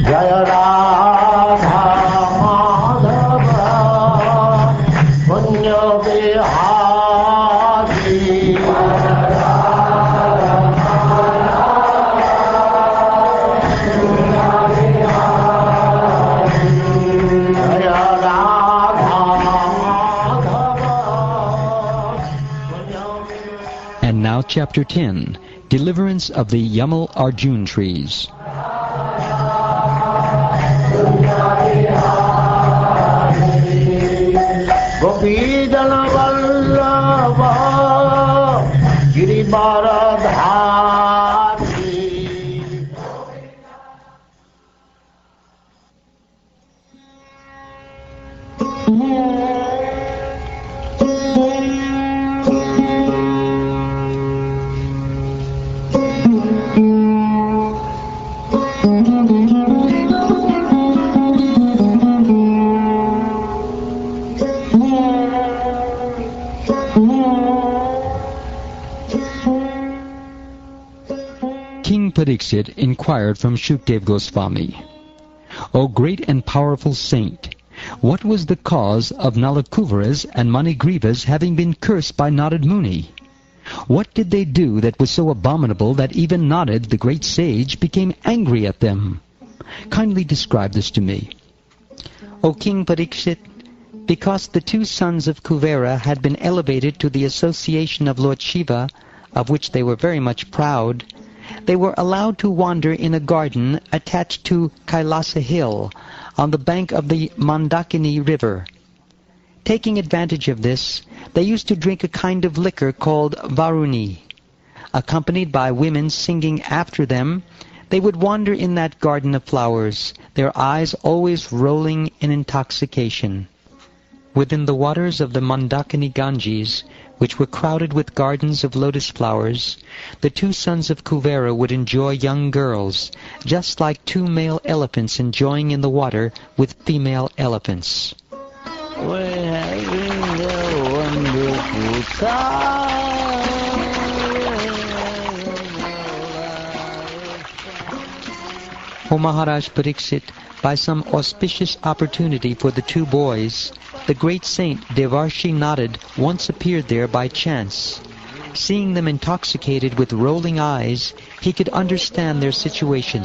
Jaya Radha Madhava Punya Vihari Jaya Radha Madhava Punya Vihari. And now Chapter 10, Deliverance of the Yamal Arjun Trees. Gopijana Vallabha Girivaradhari. King Pariksit inquired from Shukdev Goswami, O great and powerful saint, what was the cause of Nalakuvara's and Manigrivas having been cursed by Narad Muni? What did they do that was so abominable that even Narad, the great sage, became angry at them? Kindly describe this to me. O King Pariksit, because the two sons of Kuvera had been elevated to the association of Lord Shiva, of which they were very much proud, they were allowed to wander in a garden attached to Kailasa Hill, on the bank of the Mandakini River. Taking advantage of this, they used to drink a kind of liquor called Varuni. Accompanied by women singing after them, they would wander in that garden of flowers, their eyes always rolling in intoxication. Within the waters of the Mandakini Ganges, which were crowded with gardens of lotus flowers, the two sons of Kuvera would enjoy young girls, just like two male elephants enjoying in the water with female elephants. We're having a wonderful time. O Maharaj Pariksit, by some auspicious opportunity for the two boys, the great saint Devarshi Narad once appeared there by chance. Seeing them intoxicated with rolling eyes, he could understand their situation.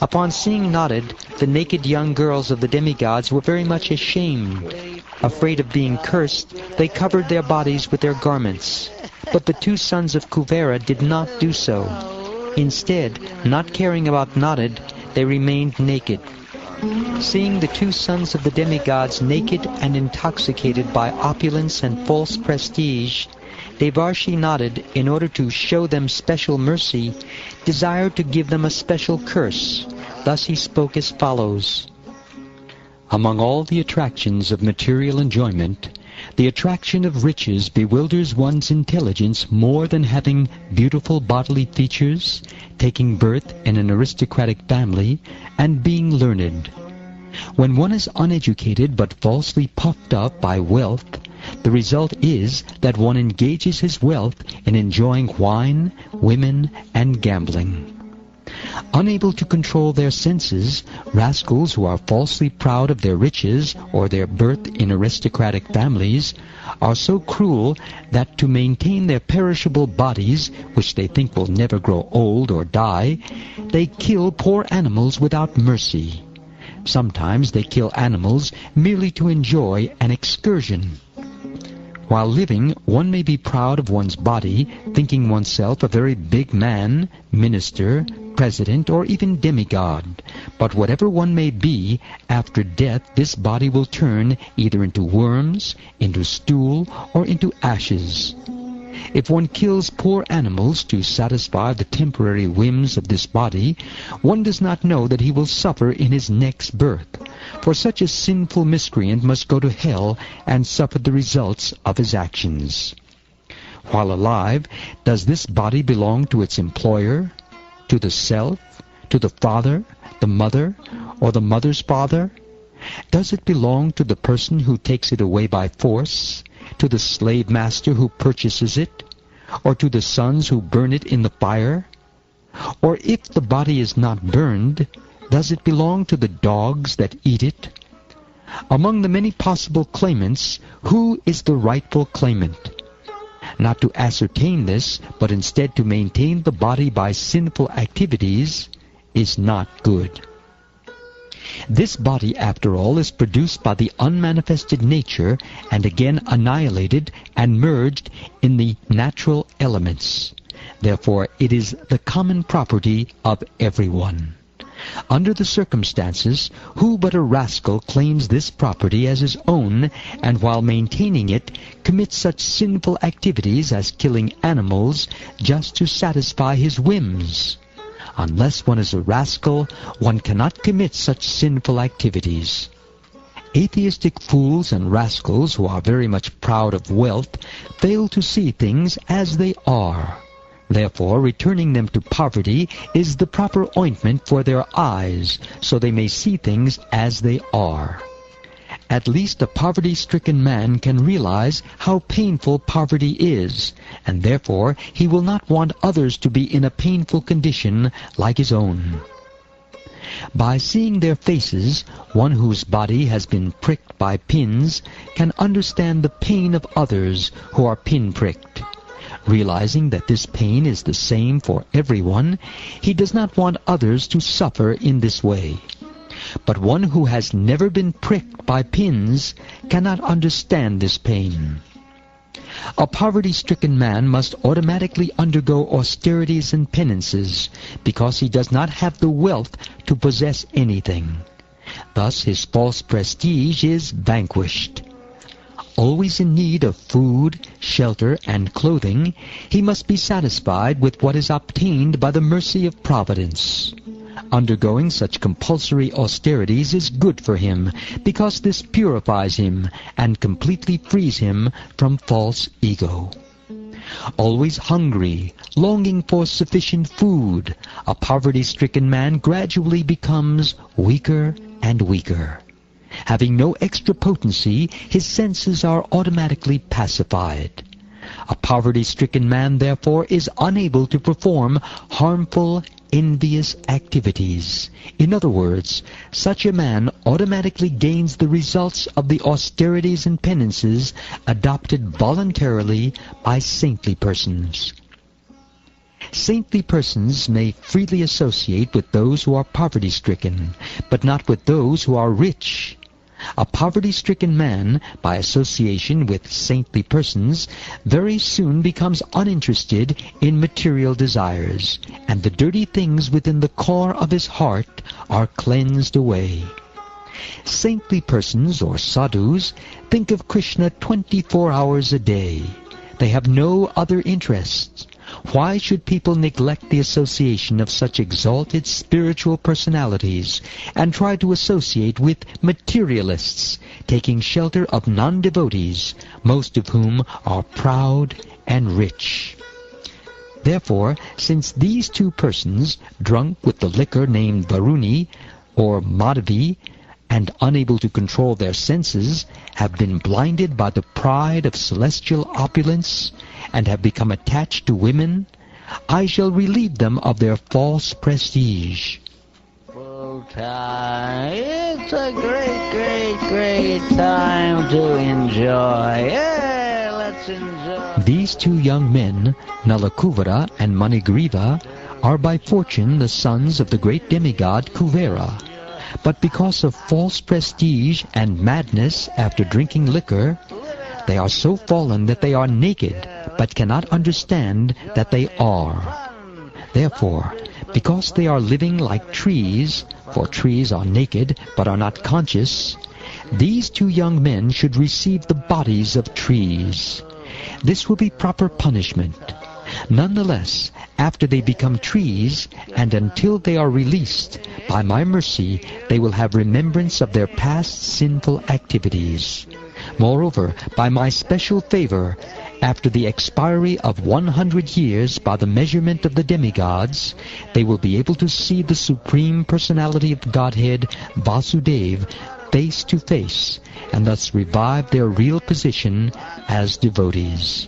Upon seeing Narad, the naked young girls of the demigods were very much ashamed. Afraid of being cursed, they covered their bodies with their garments. But the two sons of Kuvera did not do so. Instead, not caring about Narad, they remained naked. Seeing the two sons of the demigods naked and intoxicated by opulence and false prestige, Devarshi Narad, in order to show them special mercy, desired to give them a special curse. Thus he spoke as follows. Among all the attractions of material enjoyment, the attraction of riches bewilders one's intelligence more than having beautiful bodily features, taking birth in an aristocratic family, and being learned. When one is uneducated but falsely puffed up by wealth, the result is that one engages his wealth in enjoying wine, women, and gambling. Unable to control their senses, rascals who are falsely proud of their riches or their birth in aristocratic families are so cruel that to maintain their perishable bodies, which they think will never grow old or die, they kill poor animals without mercy. Sometimes they kill animals merely to enjoy an excursion. While living, one may be proud of one's body, thinking oneself a very big man, minister, president, or even demigod. But whatever one may be, after death this body will turn either into worms, into stool, or into ashes. If one kills poor animals to satisfy the temporary whims of this body, one does not know that he will suffer in his next birth, for such a sinful miscreant must go to hell and suffer the results of his actions. While alive, does this body belong to its employer, to the self, to the father, the mother, or the mother's father? Does it belong to the person who takes it away by force, to the slave master who purchases it, or to the sons who burn it in the fire? Or if the body is not burned, Does it belong to the dogs that eat it? Among the many possible claimants, who is the rightful claimant? Not to ascertain this, but instead to maintain the body by sinful activities, is not good. This body, after all, is produced by the unmanifested nature and again annihilated and merged in the natural elements. Therefore, it is the common property of everyone. Under the circumstances, who but a rascal claims this property as his own, and while maintaining it, commits such sinful activities as killing animals just to satisfy his whims? Unless one is a rascal, one cannot commit such sinful activities. Atheistic fools and rascals who are very much proud of wealth fail to see things as they are. Therefore, returning them to poverty is the proper ointment for their eyes, so they may see things as they are. At least a poverty-stricken man can realize how painful poverty is, and therefore he will not want others to be in a painful condition like his own. By seeing their faces, one whose body has been pricked by pins can understand the pain of others who are pin-pricked. Realizing that this pain is the same for everyone, he does not want others to suffer in this way. But one who has never been pricked by pins cannot understand this pain. A poverty-stricken man must automatically undergo austerities and penances because he does not have the wealth to possess anything. Thus his false prestige is vanquished. Always in need of food, shelter, and clothing, he must be satisfied with what is obtained by the mercy of Providence. Undergoing such compulsory austerities is good for him, because this purifies him and completely frees him from false ego. Always hungry, longing for sufficient food, a poverty-stricken man gradually becomes weaker and weaker. Having no extra potency, his senses are automatically pacified. A poverty-stricken man, therefore, is unable to perform harmful, envious activities. In other words, such a man automatically gains the results of the austerities and penances adopted voluntarily by saintly persons. Saintly persons may freely associate with those who are poverty-stricken, but not with those who are rich. A poverty-stricken man, by association with saintly persons, very soon becomes uninterested in material desires, and the dirty things within the core of his heart are cleansed away. Saintly persons, or sadhus, think of Krishna 24 hours a day. They have no other interests. Why should people neglect the association of such exalted spiritual personalities and try to associate with materialists, taking shelter of non-devotees, most of whom are proud and rich? Therefore, since these two persons, drunk with the liquor named Varuni or Madhavi, and unable to control their senses, have been blinded by the pride of celestial opulence, and have become attached to women, I shall relieve them of their false prestige. Full time. It's a great time to enjoy. Yeah, let's enjoy. These two young men, Nalakuvara and Manigriva, are by fortune the sons of the great demigod Kuvera. But because of false prestige and madness after drinking liquor, they are so fallen that they are naked, but cannot understand that they are. Therefore, because they are living like trees, for trees are naked but are not conscious, these two young men should receive the bodies of trees. This will be proper punishment. Nonetheless, after they become trees, and until they are released, by my mercy they will have remembrance of their past sinful activities. Moreover, by my special favor, after the expiry of 100 years by the measurement of the demigods, they will be able to see the Supreme Personality of Godhead, Vasudeva, face to face, and thus revive their real position as devotees.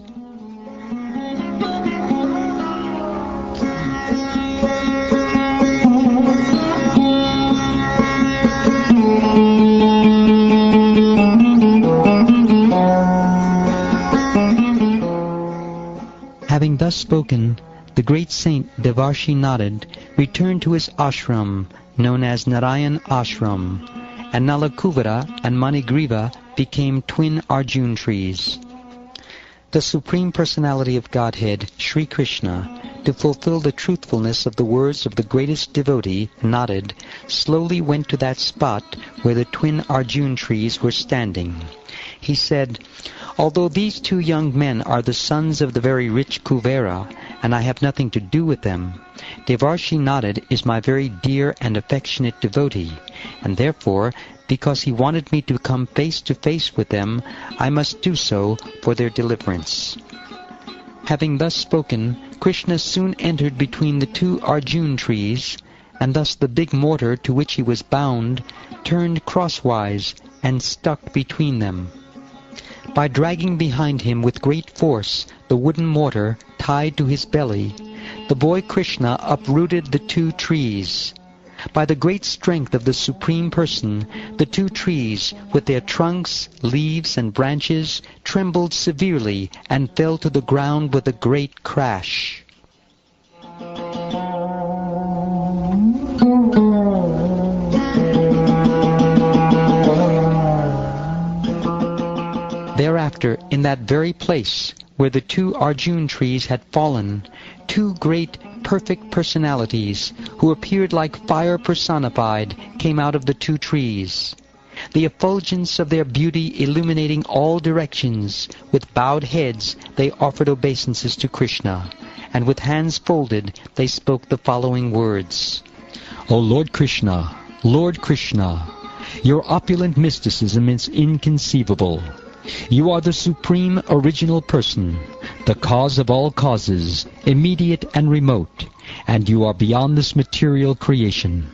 thus spoken, the great saint Devarshi Narad returned to his ashram, known as Narayan Ashram, and Nalakuvara and Manigriva became twin Arjun trees. The Supreme Personality of Godhead, Sri Krishna, to fulfill the truthfulness of the words of the greatest devotee, Narad, slowly went to that spot where the twin Arjun trees were standing. He said, "Although these two young men are the sons of the very rich Kuvera, and I have nothing to do with them, Devarshi Narad is my very dear and affectionate devotee, and therefore, because he wanted me to come face to face with them, I must do so for their deliverance." Having thus spoken, Krishna soon entered between the two Arjun trees, and thus the big mortar to which he was bound turned crosswise and stuck between them. By dragging behind him with great force the wooden mortar tied to his belly, the boy Krishna uprooted the two trees. By the great strength of the Supreme Person, the two trees, with their trunks, leaves, and branches, trembled severely and fell to the ground with a great crash. Thereafter, in that very place where the two Arjun trees had fallen, two great perfect personalities, who appeared like fire personified, came out of the two trees. The effulgence of their beauty illuminating all directions, with bowed heads they offered obeisances to Krishna, and with hands folded they spoke the following words. O Lord Krishna, your opulent mysticism is inconceivable. You are the Supreme Original Person, the cause of all causes, immediate and remote, and you are beyond this material creation.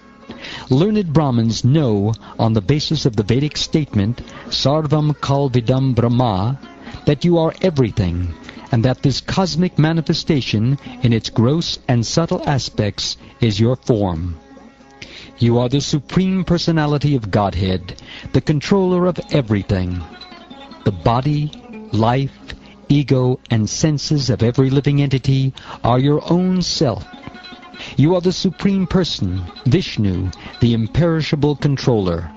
Learned Brahmins know, on the basis of the Vedic statement, Sarvam Kalvidam Brahma, that you are everything, and that this cosmic manifestation, in its gross and subtle aspects, is your form. You are the Supreme Personality of Godhead, the controller of everything. The body, life, ego, and senses of every living entity are your own self. You are the Supreme Person, Vishnu, the imperishable controller.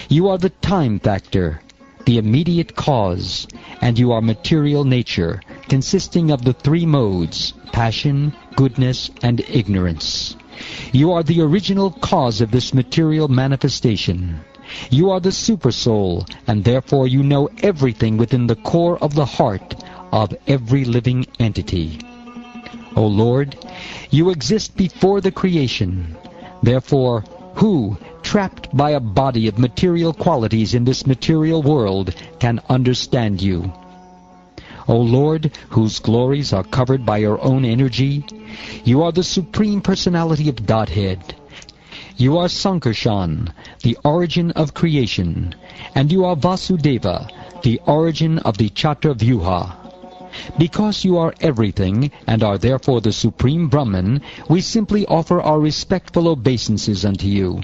You are the time factor, the immediate cause, and you are material nature, consisting of the three modes, passion, goodness, and ignorance. You are the original cause of this material manifestation. You are the Supersoul, and therefore you know everything within the core of the heart of every living entity. O Lord, you exist before the creation. Therefore, who, trapped by a body of material qualities in this material world, can understand you? O Lord, whose glories are covered by your own energy, you are the Supreme Personality of Godhead. You are Sankarshan, the origin of creation, and you are Vasudeva, the origin of the Chaturvyuha. Because you are everything, and are therefore the Supreme Brahman, we simply offer our respectful obeisances unto you.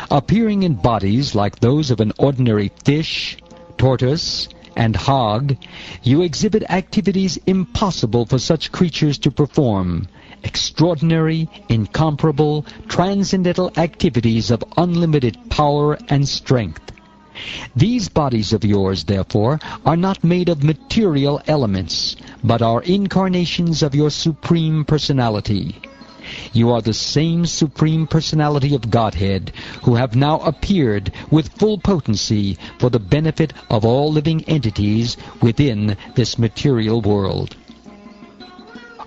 Appearing in bodies like those of an ordinary fish, tortoise, and hog, you exhibit activities impossible for such creatures to perform, extraordinary, incomparable, transcendental activities of unlimited power and strength. These bodies of yours, therefore, are not made of material elements, but are incarnations of your Supreme Personality. You are the same Supreme Personality of Godhead, who have now appeared with full potency for the benefit of all living entities within this material world.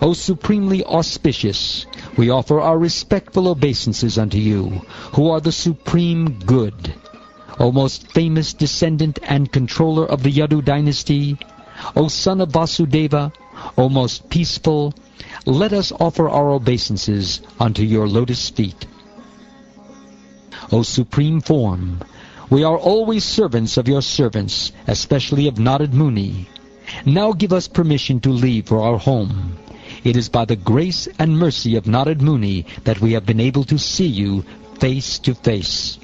O supremely auspicious, we offer our respectful obeisances unto you, who are the Supreme Good. O most famous descendant and controller of the Yadu dynasty, O son of Vasudeva, O most peaceful, let us offer our obeisances unto your lotus feet. O Supreme Form, we are always servants of your servants, especially of Narad Muni. Now give us permission to leave for our home. It is by the grace and mercy of Narad Muni that we have been able to see you face to face.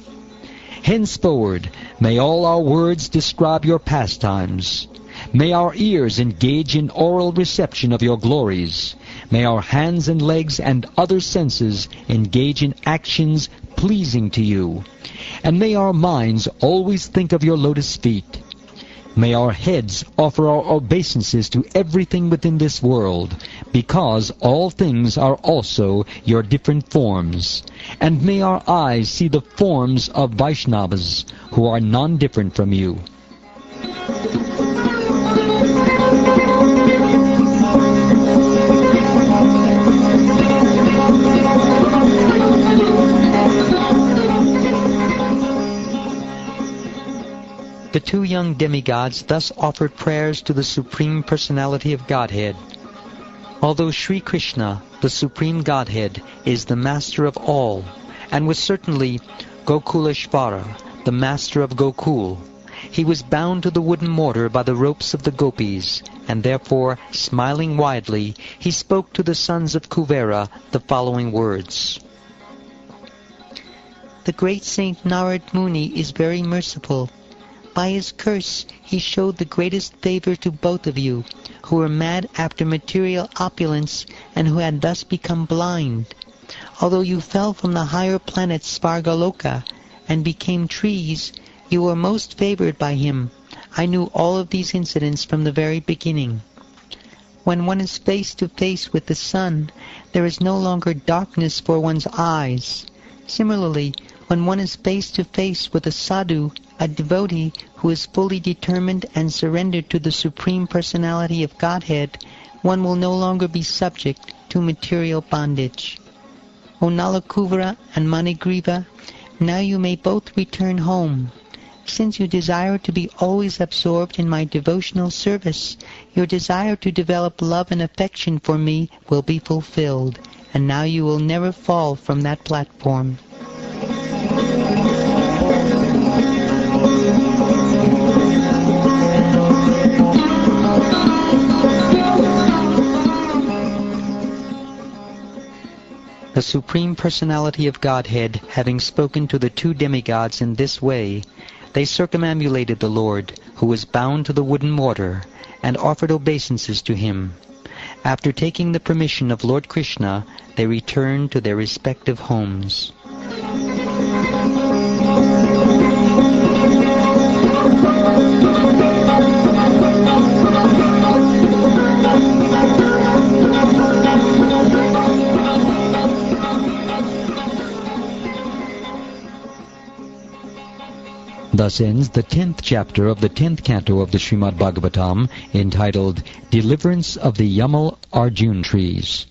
Henceforward, may all our words describe your pastimes. May our ears engage in oral reception of your glories. May our hands and legs and other senses engage in actions pleasing to you. And may our minds always think of your lotus feet. May our heads offer our obeisances to everything within this world, because all things are also your different forms. And may our eyes see the forms of Vaishnavas, who are non-different from you. The two young demigods thus offered prayers to the Supreme Personality of Godhead. Although Sri Krishna, the Supreme Godhead, is the master of all, and was certainly Gokuleshvara, the master of Gokul, he was bound to the wooden mortar by the ropes of the gopis, and therefore, smiling widely, he spoke to the sons of Kuvera the following words. The great Saint Narad Muni is very merciful. By his curse he showed the greatest favor to both of you, who were mad after material opulence and who had thus become blind. Although you fell from the higher planet Svargaloka and became trees, you were most favored by him. I knew all of these incidents from the very beginning. When one is face to face with the sun, there is no longer darkness for one's eyes. Similarly, when one is face to face with a sadhu, a devotee who is fully determined and surrendered to the Supreme Personality of Godhead, one will no longer be subject to material bondage. O Nalakuvara and Manigriva, now you may both return home. Since you desire to be always absorbed in my devotional service, your desire to develop love and affection for me will be fulfilled, and now you will never fall from that platform. The Supreme Personality of Godhead, having spoken to the two demigods in this way, they circumambulated the Lord, who was bound to the wooden mortar, and offered obeisances to him. After taking the permission of Lord Krishna, they returned to their respective homes. Thus ends the 10th chapter of the 10th canto of the Srimad Bhagavatam, entitled Deliverance of the Yamal Arjun Trees.